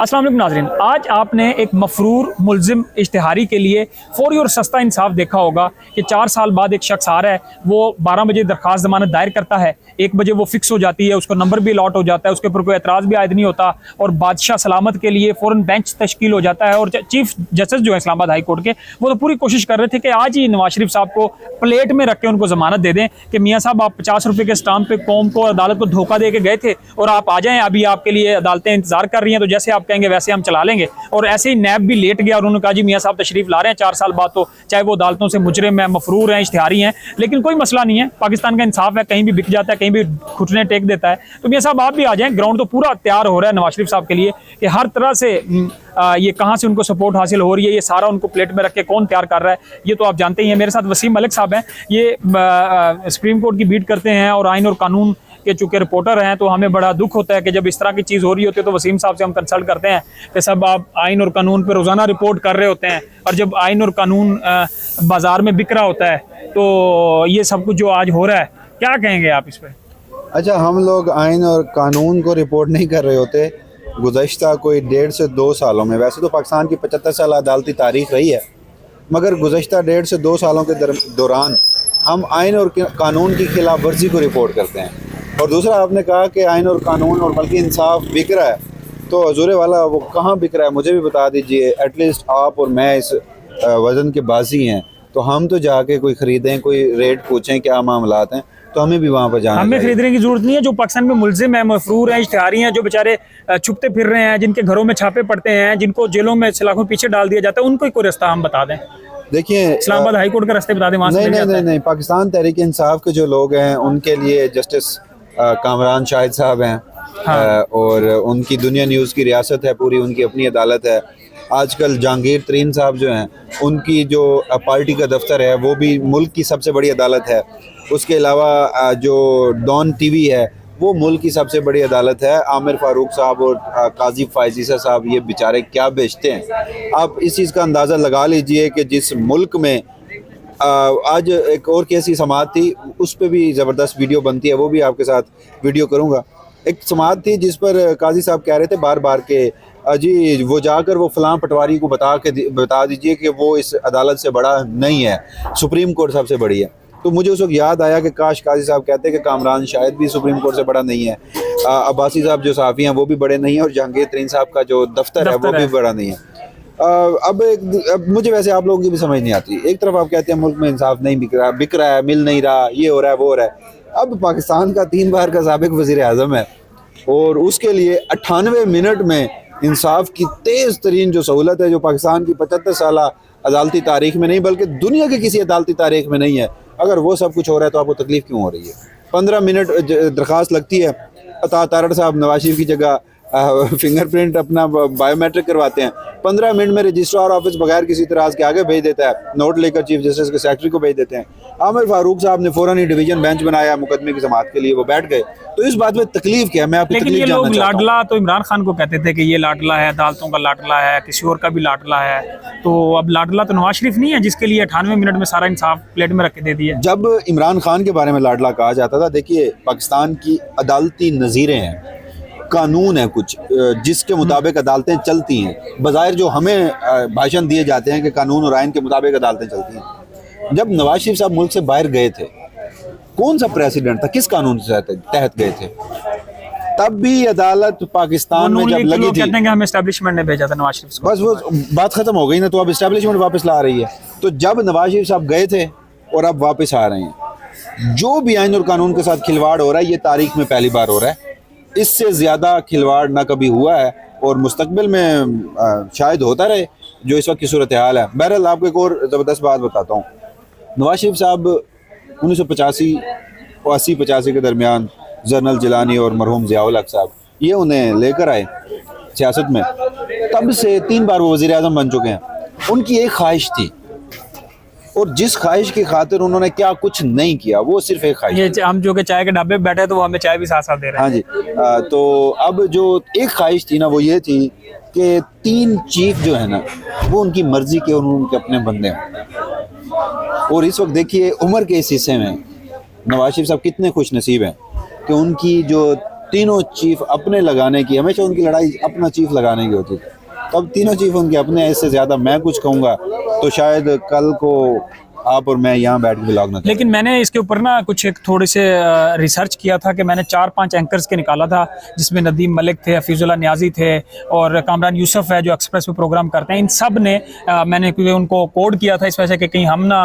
अस्सलाम वालेकुम नाज़रीन, आज आपने एक मफरूर मुल्जिम इश्तिहारी के लिए फौरी और सस्ता इंसाफ देखा होगा कि 4 साल बाद एक शख्स आ रहा है, वो 12 बजे दरख्वास्त ज़मानत दायर करता है, 1 बजे वो फिक्स हो जाती है, उसको नंबर भी अलॉट हो जाता है, उसके ऊपर कोई एतराज़ भी आयद नहीं होता और बादशाह सलामत के लिए फ़ौरन बेंच तश्कील हो जाता है। और चीफ जस्टिस जो है इस्लामाबाद हाई कोर्ट के, वो तो पूरी कोशिश कर रहे थे कि आज ही नवाज शरीफ साहब को प्लेट में रख के उनको ज़मानत दे दें कि मियाँ साहब आप 50 रुपये के स्टाम्प पे कौम को, अदालत को धोखा दे के गए थे और आप आ जाएँ, अभी आपके लिए अदालतें इंतजार कर रही हैं, तो जैसे आप कहेंगे वैसे हम चला लेंगे। और ऐसे ही नैब भी लेट गया और उन्होंने कहा जी मियाँ साहब तशरीफ ला रहे हैं 4 साल बाद, तो चाहे वो अदालतों से मुजरिम है, मफरूर हैं, इश्तिहारी हैं, लेकिन कोई मसला नहीं है, पाकिस्तान का इंसाफ है, कहीं भी बिक जाता है, कहीं भी घुटने टेक देता है। तो मियाँ साहब आप भी आ जाएं, ग्राउंड तो पूरा तैयार हो रहा है नवाज शरीफ साहब के लिए कि हर तरह से ये कहाँ से उनको सपोर्ट हासिल हो रही है, ये सारा उनको प्लेट में रख के कौन तैयार कर रहा है, ये तो आप जानते ही हैं। मेरे साथ वसीम मलिक साहब हैं, ये सुप्रीम कोर्ट की बीट करते हैं और आइन और कानून के चूँकि रिपोर्टर हैं, तो हमें बड़ा दुख होता है कि जब इस तरह की चीज़ हो रही होती है तो वसीम साहब से हम कंसल्ट करते हैं कि सब आप आइन और कानून पर रोज़ाना रिपोर्ट कर रहे होते हैं, और जब आइन और कानून बाज़ार में बिक रहा होता है तो ये सब कुछ जो आज हो रहा है, क्या कहेंगे आप इस पर? अच्छा, हम लोग आइन और कानून को रिपोर्ट नहीं कर रहे होते। गुज़श्ता कोई 1.5 से 2 सालों में, वैसे तो पाकिस्तान की 75 साल अदालती तारीख रही है, मगर गुज़श्ता 1.5 से 2 सालों के दौरान हम आइन और कानून की खिलाफ वर्जी को रिपोर्ट करते हैं। और दूसरा, आपने कहा कि आइन और कानून और बल्कि इंसाफ बिक रहा है, तो हजूर वाला वो कहाँ बिक रहा है मुझे भी बता दीजिए। एटलीस्ट आप और मैं इस वज़न के बाजी हैं, तो हम तो जाके कोई ख़रीदें, कोई रेट पूछें क्या मामलात हैं, तो हमें भी वहाँ पर जाना हमें खरीदने की जरूरत नहीं है। जो पाकिस्तान में मुल्जिम है, मफरूर हैं, इश्तिहारी हैं, जो बेचारे छुपते फिर रहे हैं, जिनके घरों में छापे पड़ते हैं, जिनको जेलों में सलाखों पीछे डाल दिया जाता है, उनको कोई रास्ता हम बता दें। देखिए, इस्लामाबाद हाई कोर्ट का रास्ते बता दें वहाँ से। नहीं, पाकिस्तान तहरीक इंसाफ के जो लोग हैं उनके लिए जस्टिस कामरान शाहिद साहब हैं। हाँ। और उनकी दुनिया न्यूज़ की रियासत है पूरी, उनकी अपनी अदालत है। आजकल जहांगीर तरीन साहब जो हैं, उनकी जो पार्टी का दफ्तर है वो भी मुल्क की सबसे बड़ी अदालत है। उसके अलावा जो डॉन टीवी है वो मुल्क की सबसे बड़ी अदालत है। आमिर फारूक साहब और काजी फायजीसा साहब, ये बेचारे क्या बेचते हैं। आप इस चीज़ का अंदाज़ा लगा लीजिए कि जिस मुल्क में आज एक और कैसी समात थी, उस पर भी ज़बरदस्त वीडियो बनती है, वो भी आपके साथ वीडियो करूँगा। एक समात थी जिस पर काजी साहब कह रहे थे बार बार के जी वो जाकर वो फलां पटवारी को बता दीजिए कि वो इस अदालत से बड़ा नहीं है, सुप्रीम कोर्ट सबसे बड़ी है। तो मुझे उस वक्त याद आया कि काश काजी साहब कहते कि कामरान शायद भी सुप्रीम कोर्ट से बड़ा नहीं है, अब्बासी साहब जो साफ़ी हैं वो भी बड़े नहीं हैं, और जहांगीर तरीन साहब का जो दफ्तर है वो भी बड़ा नहीं है। अब मुझे वैसे आप लोगों की भी समझ नहीं आती। एक तरफ आप कहते हैं मुल्क में इंसाफ नहीं बिक रहा है, मिल नहीं रहा, ये हो रहा है, वो हो रहा है। अब पाकिस्तान का 3 बार का साबिक वज़ीर आज़म है और उसके लिए 98 मिनट में इंसाफ की तेज़ तरीन जो सहूलत है, जो पाकिस्तान की 75 साल अदालती तारीख में नहीं बल्कि दुनिया की किसी अदालती तारीख में नहीं है, अगर वो सब कुछ हो रहा है तो आपको तकलीफ़ क्यों हो रही है? 15 मिनट दरख्वास्त लगती है, अता तारड़ साहब नवाज शरीफ की जगह फिंगरप्रिंट अपना बायोमेट्रिक करवाते हैं, 15 मिनट में रजिस्ट्रार ऑफिस बगैर किसी तराज के आगे भेज देता है, नोट लेकर चीफ जस्टिस के सेक्रेटरी को भेज देते हैं। आमिर फारूक साहब ने फ़ौरन ही डिवीजन बेंच बनाया मुकदमे की समाअत के लिए, वो बैठ गए। तो इस बात में तकलीफ क्या है, मैं आपकी तकलीफ जानना चाहता हूं। लाडला तो इमरान खान को कहते थे कि ये लाडला है, अदालतों का लाडला है, किसी और का भी लाडला है, तो अब लाडला तो नवाज शरीफ नहीं है जिसके लिए 98 मिनट में सारा इंसाफ प्लेट में रख के दे दिया। जब इमरान खान के बारे में लाडला कहा जाता था, देखिए पाकिस्तान की अदालती नज़ीरें हैं, कानून है कुछ जिसके मुताबिक अदालतें चलती हैं। बज़ाहिर जो हमें भाषण दिए जाते हैं कि कानून और आइन के मुताबिक अदालतें चलती हैं। जब नवाज शरीफ साहब मुल्क से बाहर गए थे, कौन सा प्रेसिडेंट था, किस कानून के तहत गए थे? तब भी अदालत पाकिस्तान में जब लगी थी, कहते हैं कि हमें एस्टैब्लिशमेंट ने भेजा था नवाज शरीफ को, बस वो बात खत्म हो गई ना, तो अब एस्टैब्लिशमेंट वापस ला रही है। तो जब नवाज शरीफ साहब गए थे और अब वापस आ रहे हैं, जो भी आइन और कानून के साथ खिलवाड़ हो रहा है, ये तारीख में पहली बार हो रहा है। इससे ज़्यादा खिलवाड़ ना कभी हुआ है और मुस्तकबिल में शायद होता रहे, जो इस वक्त की सूरत हाल है। बहरहाल आपको एक और ज़बरदस्त बात बताता हूँ। नवाज शरीफ साहब 1985 और 80-85 के दरमियान जनरल जिलानी और मरहूम ज़ियाउल हक साहब ये उन्हें लेकर आए सियासत में, तब से 3 बार वो वज़ीर आज़म बन चुके हैं। उनकी एक ख्वाहिश थी और जिस ख्वाहिश की खातिर उन्होंने क्या कुछ नहीं किया, वो सिर्फ एक ख्वाहिश। ये हम जो कि चाय के ढाबे पे बैठे तो वो हमें चाय भी साथ साथ दे रहे हैं। हाँ जी। तो अब जो एक ख्वाहिश थी ना, वो ये थी कि 3 चीफ जो है ना, वो उनकी मर्जी के और उनके अपने बंदे हों। और इस वक्त देखिए उम्र के इस हिस्से में नवाज शरीफ साहब कितने खुश नसीब हैं कि उनकी जो तीनों चीफ अपने लगाने की, हमेशा उनकी लड़ाई अपना चीफ लगाने की होती थी। तब तीनों चीफ उनके अपने, इससे ज़्यादा मैं कुछ कहूँगा तो शायद कल को आप और मैं यहाँ बैठ के व्लॉग ना करें। लेकिन मैंने इसके ऊपर ना कुछ एक थोड़े से रिसर्च किया था कि मैंने 4-5 एंकर्स के निकाला था, जिसमें नदीम मलिक थे, हफीजुल्लाह न्याजी थे और कामरान यूसुफ है जो एक्सप्रेस पे प्रोग्राम करते हैं। इन सब ने मैंने उनको कोड किया था इस वजह से कि कहीं हम ना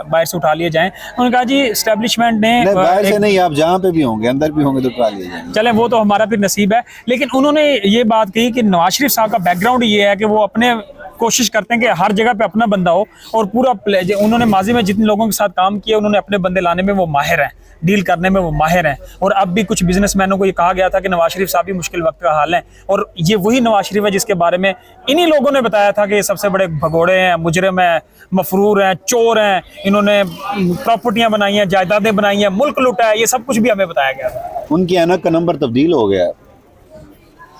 बाहर से उठा लिए जाएं। उन्होंने कहा जी इस्टेब्लिशमेंट ने बाहर से नहीं, आप जहाँ पे भी होंगे, अंदर भी होंगे तो उठा लिए जाएंगे। चले वो तो हमारा फिर नसीब है। लेकिन उन्होंने ये बात कही कि नवाज शरीफ साहब का बैकग्राउंड ये है कि वो अपने कोशिश करते हैं कि हर जगह पे अपना बंदा हो और पूरा उन्होंने माजी में जितने लोगों के साथ काम किया उन्होंने अपने बंदे लाने में वो माहिर हैं, डील करने में वो माहिर हैं। और अब भी कुछ बिजनेसमैनों को ये कहा गया था कि नवाज शरीफ साहब भी मुश्किल वक्त का हाल है, और ये वही नवाज शरीफ है जिसके बारे में इन्हीं लोगों ने बताया था कि ये सबसे बड़े भगोड़े हैं, मुजरिम हैं, मफरूर हैं, चोर हैं, इन्होंने प्रॉपर्टियां बनाई हैं, जायदादें बनाई हैं, मुल्क लूटा है, ये सब कुछ भी हमें बताया गया था। उनकी ऐनक का नंबर तब्दील हो गया है,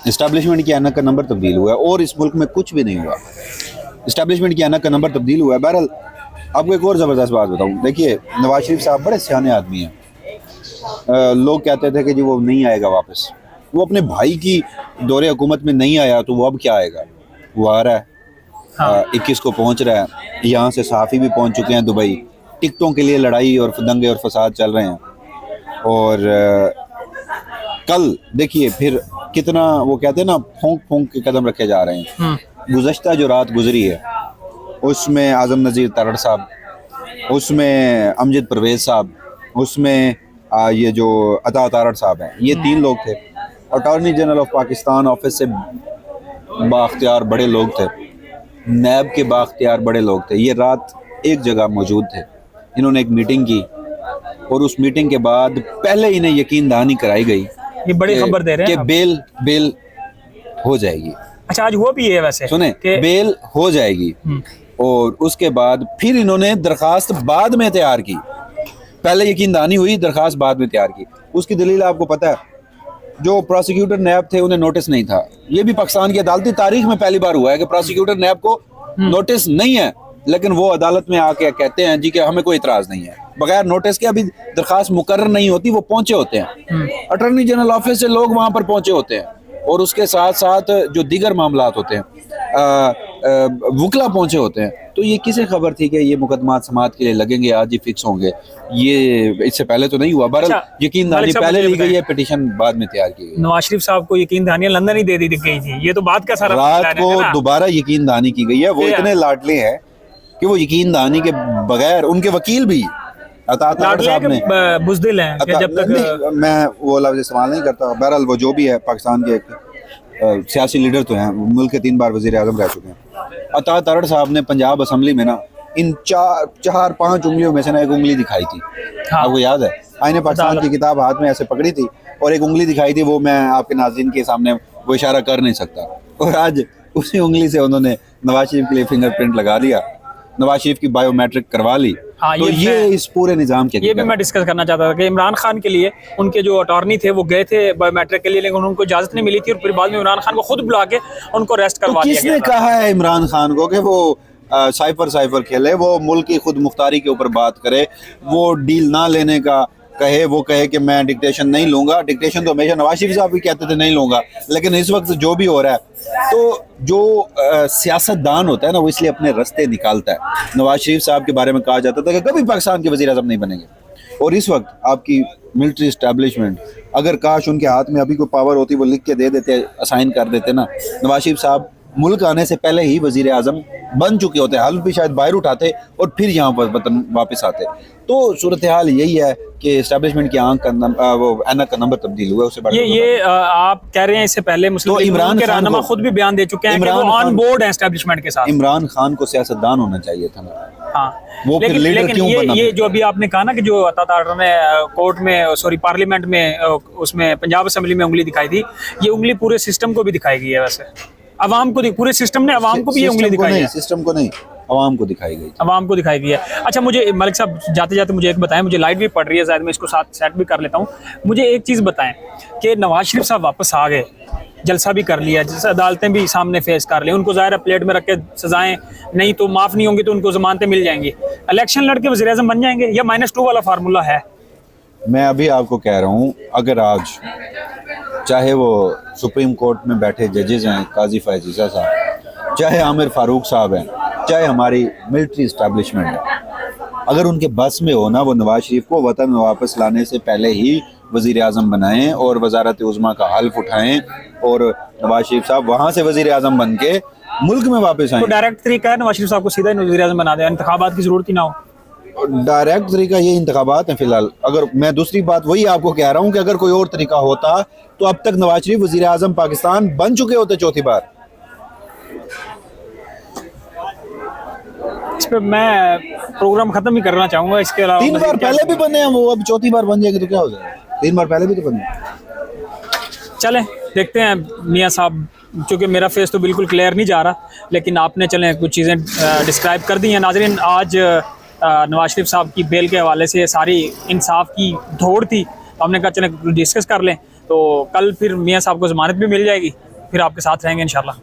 इस्टेब्लिशमेंट की ऐनक का नंबर तब्दील हुआ है और इस मुल्क में कुछ भी नहीं हुआ। इस्टेब्लिशमेंट की ऐनक का नंबर तब्दील हुआ है। बहरहाल आपको एक और ज़बरदस्त बात बताऊं, देखिए नवाज शरीफ साहब बड़े सियाने आदमी हैं। लोग कहते थे कि जी वो नहीं आएगा वापस, वो अपने भाई की दौरे हुकूमत में नहीं आया तो वो अब क्या आएगा, वो आ रहा है। हाँ। 21 को पहुंच रहा है, यहाँ से सहाफ़ी भी पहुंच चुके हैं दुबई, टिकटों के लिए लड़ाई और दंगे और फसाद चल रहे हैं। और कल देखिए फिर कितना, वो कहते हैं ना, फूंक फूंक के कदम रखे जा रहे हैं। गुज़श्ता जो रात गुजरी है उसमें आज़म नज़ीर तारड़ साहब, उसमें अमजद परवेज़ साहब, उसमें ये जो अता तारड़ साहब हैं, ये 3 लोग थे। Attorney general of Pakistan office से बाख्तियार बड़े लोग थे, नैब के बाख्तियार बड़े लोग थे, ये रात एक जगह मौजूद थे। इन्होंने एक मीटिंग की और उस मीटिंग के बाद पहले इन्हें यकीन दहानी कराई गई, ये बड़ी खबर दे रहे हैं कि बेल हो जाएगी। अच्छा आज वो भी है वैसे, सुने, बेल हो जाएगी। और उसके बाद फिर इन्होंने दरखास्त बाद में तैयार की, पहले यकीन दहानी हुई, दरखास्त बाद में तैयार की। उसकी दलील आपको पता है, जो प्रोसिक्यूटर नैब थे उन्हें नोटिस नहीं था। ये भी पाकिस्तान की अदालती तारीख में पहली बार हुआ है कि प्रोसिक्यूटर नैब को नोटिस नहीं है, लेकिन वो अदालत में आके कहते हैं जी कि हमें कोई इतराज नहीं है। बगैर नोटिस के अभी दरखास्त मुकर्रर नहीं होती, वो पहुंचे होते हैं। अटॉर्नी जनरल ऑफिस से लोग वहां पर पहुंचे होते हैं और उसके साथ साथ जो दीगर मामलात होते हैं, वकला पहुंचे होते हैं। तो ये किसे खबर थी कि ये मुकदमात समाअत के लिए लगेंगे, आज ही फिक्स होंगे, ये इससे पहले तो नहीं हुआ। बहरहाल यकीन दहानी पहले ली गई है, पिटीशन बाद में तैयार की गई। नवाज शरीफ साहब को यकीन दहानियां लंदन ही दे दी गई थी, ये तो बात का सारा रात को दोबारा यकीन दहानी की गई है। वो इतने लाडले हैं कि वो यकीन दहानी के बगैर, उनके वकील भी अता तारड़ साहब ने बुज़दिल हैं कि जब तक मैं वो लफ्ज़ इस्तेमाल नहीं करता। बहरहाल वो जो भी है, पाकिस्तान के सियासी लीडर तो हैं, मुल्क के 3 बार वज़ीर आज़म रह चुके हैं। अता तारड़ साहब ने पंजाब असम्बली में ना इन 4-5 उंगलियों में से ना एक उंगली दिखाई थी। हाँ। आपको याद है, आईने पाकिस्तान की किताब हाथ में ऐसे पकड़ी थी और एक उंगली दिखाई थी, वो मैं आपके नाज़रीन के सामने वो इशारा कर नहीं सकता। और आज उसी उंगली से उन्होंने नवाज शरीफ के लिए फिंगरप्रिंट लगा दिया, नवाज शरीफ की बायोमेट्रिक करवा ली। हाँ, तो ये इस पूरे निज़ाम के, ये भी मैं डिस्कस करना चाहता था कि इमरान खान के लिए उनके जो अटॉर्नी थे वो गए थे बायोमेट्रिक के लिए, लेकिन उनको इजाजत नहीं मिली थी और फिर बाद में इमरान खान को खुद बुला के उनको अरेस्ट करवा दिया गया। किसने कहा है इमरान खान को कि वो साइफर खेले, वो मुल्क की खुद मुख्तारी के ऊपर बात करे, वो डील ना लेने का कहे, वो कहे कि मैं डिक्टेशन नहीं लूंगा। डिक्टेशन तो हमेशा नवाज शरीफ साहब भी कहते थे नहीं लूंगा, लेकिन इस वक्त जो भी हो रहा है, तो जो सियासतदान होता है ना, वो इसलिए अपने रास्ते निकालता है। नवाज शरीफ साहब के बारे में कहा जाता था कि कभी पाकिस्तान के वज़ीर आज़म नहीं बनेंगे, और इस वक्त आपकी मिलिट्री इस्टेब्लिशमेंट, अगर काश उनके हाथ में अभी कोई पावर होती, वो लिख के दे देते, असाइन कर देते ना। नवाज शरीफ साहब मुल्क आने से पहले ही वज़ीर आज़म बन चुके होते, हल्फ भी शायद बाहर उठाते और फिर यहाँ पर वतन वापस आते। तो सूरत हाल यही है कि इस्टेब्लिशमेंट की आंख का वो ऐनक का नंबर तब्दील हुआ। उससे ये आप कह रहे हैं इससे पहले मुस्लिम तो इमरान के रहनुमा खुद भी बयान दे चुके हैं कि वो ऑन बोर्ड है इस्टेब्लिशमेंट के साथ। इमरान खान को सियासतदान होना चाहिए था ना। हाँ, वो फिर लीडर क्यों बना? ये जो अभी आपने कहा ना कि जो अता तारड़ ने कोर्ट में, सॉरी पार्लियामेंट में, उसमें पंजाब असेंबली में उंगली दिखाई थी, ये उंगली पूरे सिस्टम को भी दिखाई गई है। वैसे अवाम को, पूरे सिस्टम ने अवाम को भी ये उंगली दिखाई है। सिस्टम को नहीं, अवाम को दिखाई गई, अवाम को दिखाई गई है। अच्छा मुझे मलिक साहब जाते जाते मुझे एक बताएं, मुझे लाइट भी पड़ रही है शायद, मैं इसको साथ सेट भी कर लेता हूँ। मुझे एक चीज़ बताएं कि नवाज शरीफ साहब वापस आ गए, जलसा भी कर लिया, जैसे अदालतें भी सामने फेस कर ली, उनको ज़ाहिर प्लेट में रख के सजाएं नहीं तो माफ़ नहीं होंगी, तो उनको जमानतें मिल जाएंगी, इलेक्शन लड़के वज़ीर आज़म बन जाएंगे, या -2 वाला फार्मूला है? मैं अभी आपको कह रहा हूँ, अगर आज चाहे वो सुप्रीम कोर्ट में बैठे जजेज हैं, काजी फैज़ ईसा साहब, चाहे आमिर फारूक साहब हैं, चाहे हमारी मिलिट्री इस्टेब्लिशमेंट है, अगर उनके बस में हो ना, वो नवाज शरीफ को वतन में वापस लाने से पहले ही वज़ीर आज़म बनाएं और वजारत उज़्मा का हल्फ उठाएं और नवाज शरीफ साहब वहाँ से वज़ीर आज़म बन के मुल्क में वापस आएं। तो डायरेक्ट तरीका है नवाज शरीफ साहब को सीधा वज़ीर आज़म बना दें, इंतखाबात की ज़रूरत ही ना हो। डायरेक्ट तरीका ये इंतखाबात हैं फिलहाल। अगर मैं दूसरी बात वही आपको कह रहा हूँ कि अगर कोई और तरीका होता तो अब तक नवाज शरीफ वज़ीर आज़म पाकिस्तान बन चुके होते चौथी बार। इस पे मैं प्रोग्राम खत्म ही करना चाहूँगा। इसके अलावा 3 बार पहले भी बने हैं वो, अब चौथी बार बन जाएंगे तो क्या हो जाएगा? 3 बार पहले भी तो बने। चलें देखते हैं मियाँ साहब, क्योंकि मेरा फेस तो बिल्कुल क्लियर नहीं जा रहा, लेकिन आपने चलें कुछ चीज़ें डिस्क्राइब कर दी हैं। नाज़रीन, आज नवाज शरीफ साहब की बेल के हवाले से सारी इंसाफ की दौड़ थी, तो हमने कहा चलें डिस्कस कर लें, तो कल फिर मियाँ साहब को ज़मानत भी मिल जाएगी, फिर आपके साथ रहेंगे इंशाल्लाह।